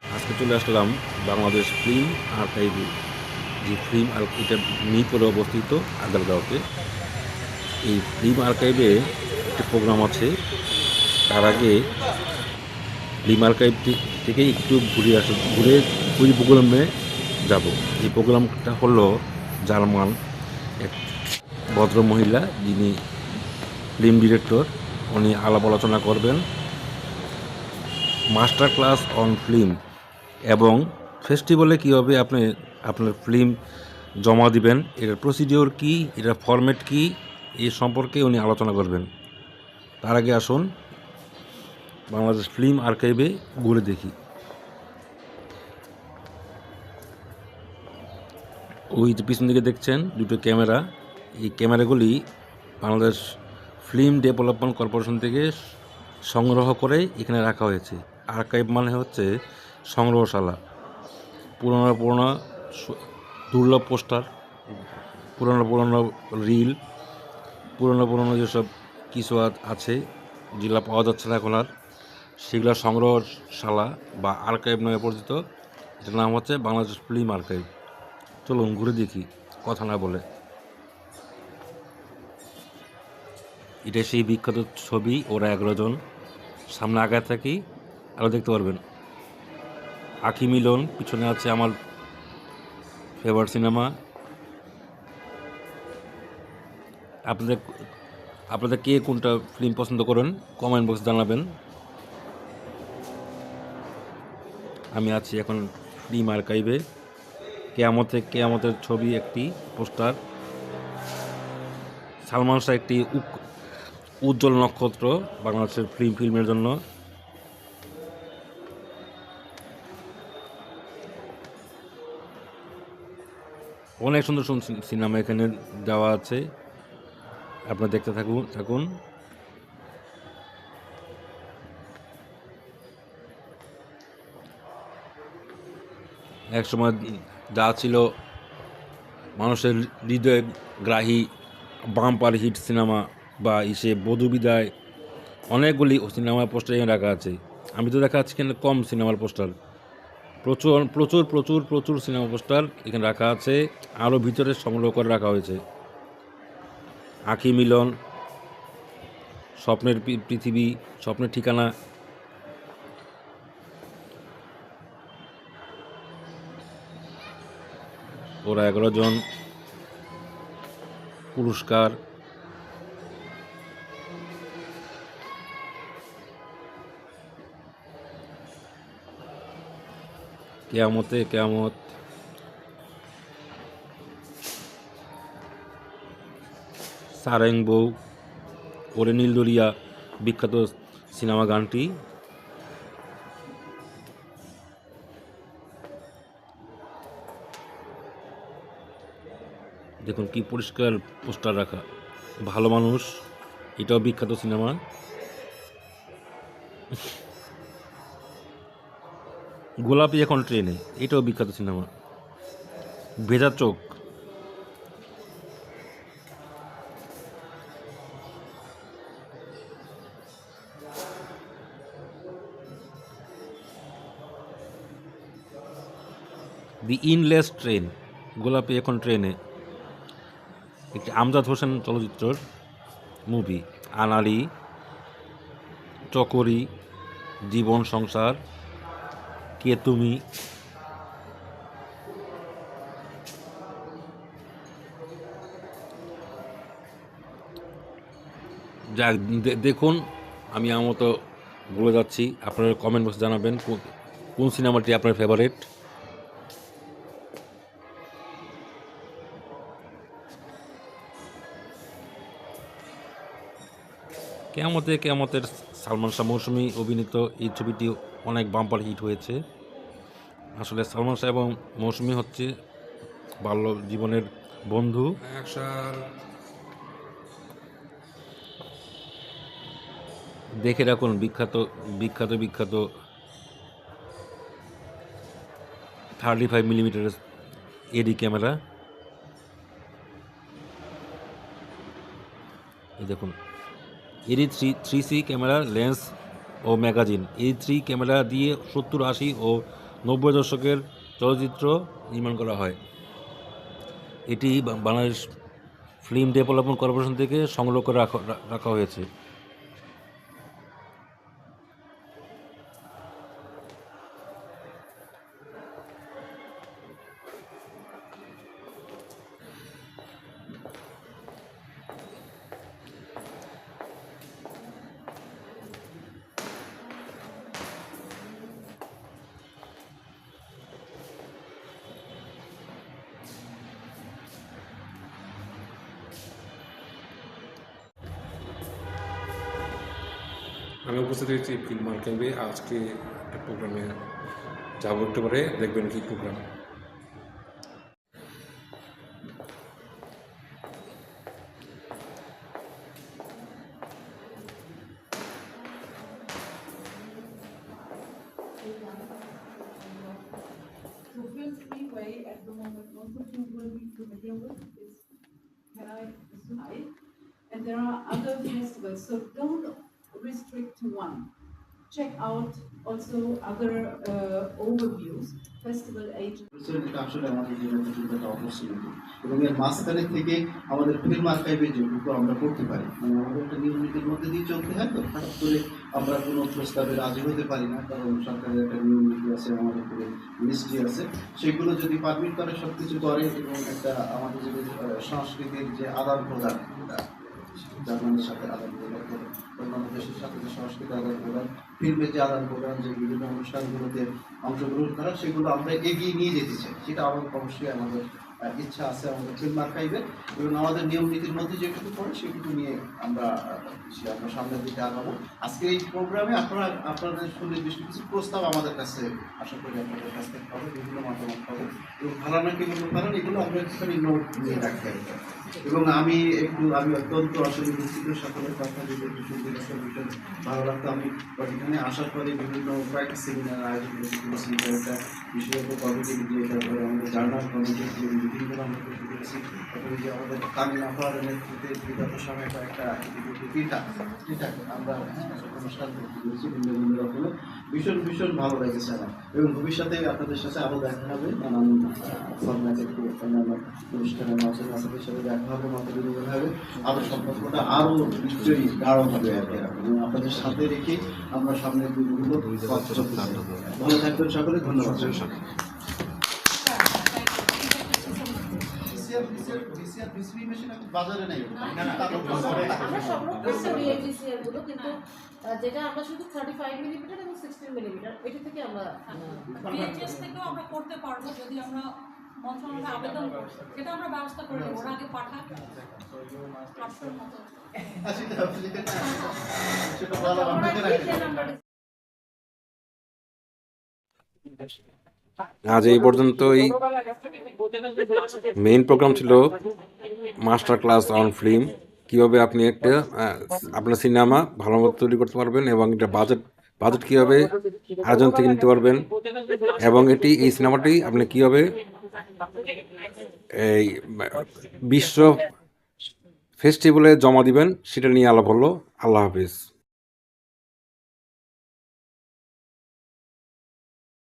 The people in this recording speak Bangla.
আজকে চলে আসলাম বাংলাদেশ ফিল্ম আর্কাইভে। যে ফিল্ম এটা মিরপুরে অবস্থিত আগারগাঁওতে। এই ফিল্ম আর্কাইভে একটি প্রোগ্রাম আছে। তার আগে ফিল্ম আর্কাইভ থেকে একটু ঘুরে ওই প্রোগ্রামে যাব। এই প্রোগ্রামটা হলো জার্মান এক ভদ্র মহিলা, যিনি ফিল্ম ডিরেক্টর। উনি আলাপ আলোচনা করবেন মাস্টার ক্লাস অন ফিল্ম এবং ফেস্টিভ্যালে কীভাবে আপনি আপনার ফিল্ম জমা দিবেন, এটার প্রসিডিওর কী, এটার ফরম্যাট কী, এই সম্পর্কে উনি আলোচনা করবেন। তার আগে আসুন বাংলাদেশ ফিল্ম আর্কাইভে ঘুরে দেখি। ওই যে পিছন দিকে দেখছেন দুটো ক্যামেরা, এই ক্যামেরাগুলি বাংলাদেশ ফিল্ম ডেভেলপমেন্ট কর্পোরেশন থেকে সংগ্রহ করে এখানে রাখা হয়েছে। আর্কাইভ মানে হচ্ছে সংগ্রহশালা। পুরোনো দুর্লভ পোস্টার, পুরোনো রিল, পুরোনো যেসব কিছু আছে যেগুলো পাওয়া যাচ্ছে না এখন আর, সেগুলো সংগ্রহশালা বা আর্কাইভ নামে পরিচিত। এটার নাম হচ্ছে বাংলাদেশ ফিল্ম আর্কাইভ। চলুন ঘুরে দেখি কথা না বলে। এটা সেই বিখ্যাত ছবি ওরা 11 জন। সামনে আগায় থাকি আরও দেখতে পারবেন। আঁখি মিলন পিছনে আছে, আমার ফেভারিট সিনেমা। আপনাদের আপনাদের কে কোনটা ফিল্ম পছন্দ করেন কমেন্ট বক্সে জানাবেন। আমি আছি এখন ফিল্ম আর্কাইভে। কেয়ামতের ছবি একটি পোস্টার। সালমান শাহ একটি উজ্জ্বল নক্ষত্র বাংলাদেশের ফিল্মের জন্য। অনেক সুন্দর সুন্দর সিনেমা এখানে দেওয়া আছে, আপনারা দেখতে থাকুন। এক সময় যা ছিল মানুষের হৃদয় গ্রাহী বাম্পার হিট সিনেমা বা বধূ বিদায়, অনেকগুলি সিনেমার পোস্টার এখানে রাখা আছে। আমি তো দেখা যাচ্ছে এখানে কম সিনেমার পোস্টার, প্রচুর প্রচুর প্রচুর প্রচুর সিনেমা পোস্টার এখানে রাখা আছে, আরও ভিতরে সংগ্রহ করে রাখা হয়েছে। আঁখি মিলন, স্বপ্নের পৃথিবী, স্বপ্নের ঠিকানা, ওরা 11 জন, পুরস্কার, কেয়ামত, সারেং বউ, ওরে নীলদরিয়া বিখ্যাত সিনেমা গানটি। দেখুন কি পরিষ্কার পোস্টার রাখা। ভালো মানুষ, এটাও বিখ্যাত সিনেমা। গোলাপি এখন ট্রেনে, এটাও বিখ্যাত সিনেমা। ভেজা চোখ, দি ইনলেস ট্রেন, গোলাপি এখন ট্রেনে একটি আমজাদ হোসেন চলচ্চিত্রের মুভি। আনালি, চকরি, জীবন সংসার, কে তুমি, যাক দেখুন। আমি আমার মতো বলে যাচ্ছি, আপনারা কমেন্ট বক্সে জানাবেন কোন সিনেমাটি আপনার ফেভারিট। কেয়ামতের সালমান শাহ মৌসুমী অভিনীত এই ছবিটি অনেক বাম্পার হিট হয়েছে। আসলে সালমান শাহ এবং মৌসুমী হচ্ছে বাল্য জীবনের বন্ধু। দেখে রাখুন বিখ্যাত বিখ্যাত বিখ্যাত 35mm এডি ক্যামেরা। এই দেখুন এডি 3C ক্যামেরা, লেন্স ও ম্যাগাজিন। এই 3 ক্যামেরা দিয়ে 70, 80 ও 90 দশকের চলচ্চিত্র নির্মাণ করা হয়। এটি বাংলাদেশ ফিল্ম ডেভেলপমেন্ট কর্পোরেশন থেকে সংগ্রহ করে রাখা হয়েছে। আমি উপস্থিত হয়েছি ফিল্ম আর্কাইভে। আজকে একটা প্রোগ্রামে যাবো, একটু পরে দেখবেন কি programme. So feel free way at the moment, most of you will be familiar with is Hanoi Sunai, and there are other festivals, so don't restrict to one. Check out also other overviews, festival agents. এটা আসলে আমাদের জন্য একটা অপরচুনিটি এবং এর মাঝখানে থেকে আমাদের ফিল্ম আর্কাইভে যেটুকু আমরা করতে পারি, মানে আমাদের একটা নিয়ম নীতির মধ্যে দিয়ে চলতে হয়। তো হঠাৎ করে আমরা কোনো প্রস্তাবে রাজি হতে পারি না, কারণ সরকারের একটা নিয়ম নীতি আছে, আমাদের করে মিনিস্ট্রি আছে, সেগুলো যদি পারমিট করে সব কিছু করে এবং একটা আমাদের যদি সংস্কৃতির যে আদান প্রদান, জার্মানির সাথে আদান প্রদান করে, অন্যান্য দেশের সাথে যে সংস্কৃতি আদান প্রদান, ফিল্মের যে আদান প্রদান, যে বিভিন্ন অনুষ্ঠানগুলোতে অংশগ্রহণ করা, সেগুলো আমরা এগিয়ে নিয়ে যেতে চাই। সেটা অবশ্যই আমাদের ইচ্ছা আছে আমাদের ফিল্ম আর্কাইভে, এবং আমাদের নিয়ম নীতির মধ্যে যেটুকু পড়ে সেটুকু নিয়ে আমরা সামনের দিকে আগাবো। আজকে এই প্রোগ্রামে আপনাদের সুনির্দিষ্ট কিছু প্রস্তাব আমাদের কাছে আশা করি আপনাদের কাছ থেকে পাবো, বিভিন্ন মতামত পাবো, এবং ভালো না কি বলবো, কারণ এগুলো আমরা একটুখানি নোট নিয়ে রাখতে হবে। এবং আমি অত্যন্ত আসলে দুঃখিত, সকলের কথা যদি একটু শুনতে ভীষণ ভালো লাগতো। আমি এখানে আসার পরে বিভিন্ন কয়েকটা সেমিনার আয়োজন করেছি, একটা বিশেষত কমিটি দিয়ে, তারপরে আমাদের জার্নাল কমিটি দিয়ে মিটিংগুলো আমরা শুরু করেছি, তারপরে যে আমাদের তামিল আপার নেতৃত্বে বিগত সময় কয়েকটা তিনটা আমরা অনুষ্ঠান করতে পেরেছি বিভিন্ন রকমের। ভীষণ ভালো লেগেছে আমার, এবং ভবিষ্যতে আপনাদের সাথে আরও দেখা হবে নানান ফরম্যাটে, অন্যান্য অনুষ্ঠানের মাঝে মাঝের সাথে দেখা হবে, মত বিনিময় হবে, আরও সম্পর্কটা আরও নিশ্চয়ই গাঢ় হবে আর কি। এবং আপনাদের সাথে রেখে আমরা সামনের দিনগুলো ভালো থাকবেন সকলে। ধন্যবাদ। বাজারে নেই, কিন্তু যেটা আমরা শুধু 35 মিলিমিটার এবং 16 মিলিমিটার এটা থেকে আমরা বিএইচএস থেকেও আমরা করতে পারবো যদি আমরা মন্ত্রণালয়ে আবেদন করি, সেটা আমরা ব্যবস্থা করে দেবো। ওরা আগে পাঠাক 800 মতো। আজ এই পর্যন্তই। মেইন প্রোগ্রাম ছিল মাস্টার ক্লাস অন ফিল্ম, কীভাবে আপনি একটা আপনার সিনেমা ভালো মতো তৈরি করতে পারবেন, এবং এটা বাজেট কীভাবে আয়োজন থেকে নিতে পারবেন, এবং এই সিনেমাটি আপনি কীভাবে এই বিশ্ব ফেস্টিভ্যালে জমা দিবেন, সেটা নিয়ে আলাপ হলো। আল্লাহ হাফিজ।